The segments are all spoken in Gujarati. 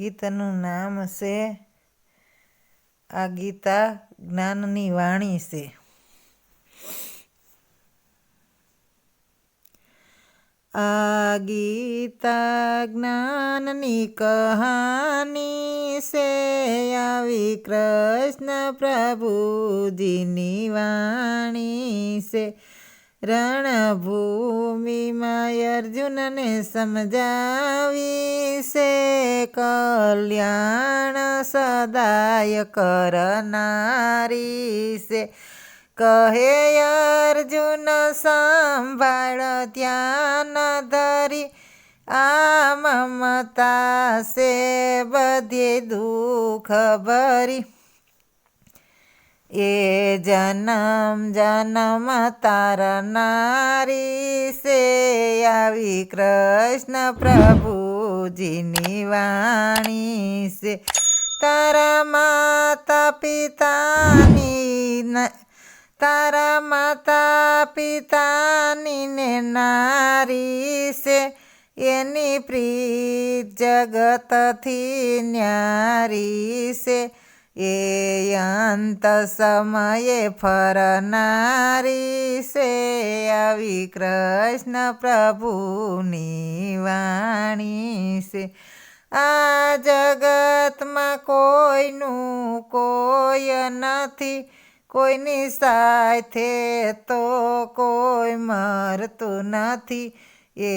ગીતનું નામ છે આ ગીતા જ્ઞાનની વાણી છે। આ ગીતા જ્ઞાનની કહાની છે, આવી કૃષ્ણ પ્રભુજીની વાણી છે। રણભૂમિમાં અર્જુનને સમજાવી છે, કલ્યાણ સદાય કરનારી છે। કહે અર્જુન સંભાળ ધ્યાન ધરી, આ મમતા છે બધે દુઃખ ભરી। એ જન્મ જન્મ તારનારી છે, આવી કૃષ્ણ પ્રભુજીની વાણી છે। તારા માતા પિતાની ને નારી છે, એની પ્રીત જગતથી ન્યારી છે। એ અંત સમયે ફરનારી છે, આવી કૃષ્ણ પ્રભુની વાણી છે। આ જગતમાં કોઈનું કોઈ નથી, કોઈની સાથે તો કોઈ મરતું નથી। એ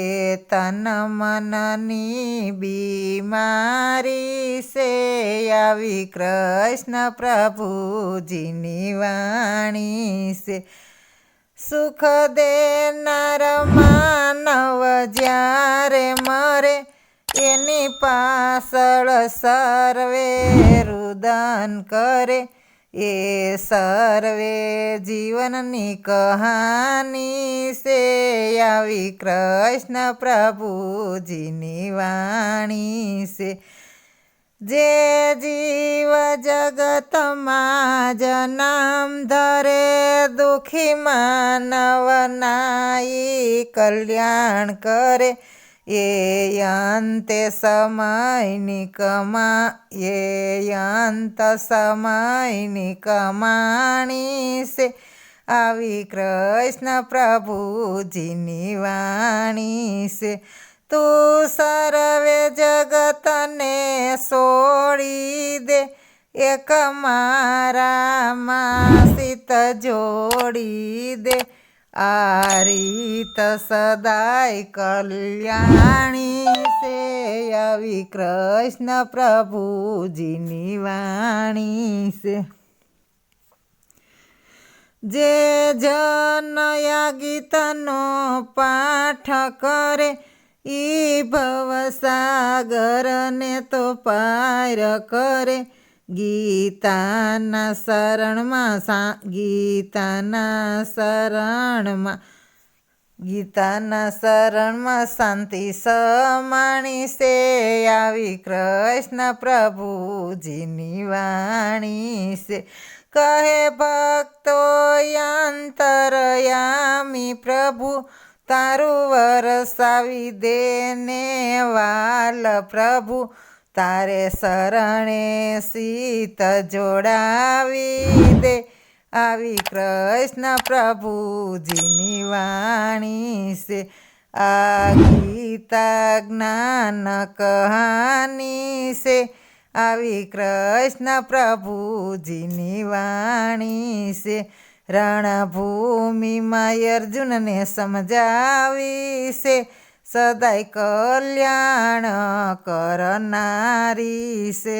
તન મનની બીમારી છે, આવી કૃષ્ણ પ્રભુજીની વાણી છે। સુખ દેનાર માનવ જ્યારે મરે, એની પાછળ સર્વે રુદન કરે। એ સર્વે જીવનની કહાની છે, આવી કૃષ્ણ પ્રભુજીની વાણી છે। જે જીવ જગતમાં જન્મ ધરે, દુઃખી માનવના ઈ કલ્યાણ કરે। એ અંત સમયની કમાણી છે, આવી કૃષ્ણ પ્રભુજીની વાણી છે। તું સર્વે જગતને છોડી દે, એક મારામાં સીત જોડી દે। આ રીત સદાય કલ્યાણી છે, આવી કૃષ્ણ પ્રભુજીની વાણી છે। જે જન આ ગીતનો પાઠ કરે, ઈ ભવસાગરને તો પાર કરે। ગીતાના શરણમાં શાંતિ સમાણી છે, આવી કૃષ્ણ પ્રભુજીની વાણી છે। કહે ભક્તો અંતરયામી પ્રભુ, તારું વરસાવી દેને વાલ પ્રભુ। તારે શરણે સીત જોડાવી દે, આવી કૃષ્ણ પ્રભુજીની વાણી છે। આ ગીતા જ્ઞાન કહાની છે, આવી કૃષ્ણ પ્રભુજીની વાણી છે। રણભૂમિમાં અર્જુનને સમજાવી છે, સદાય કલ્યાણ કરનારી છે।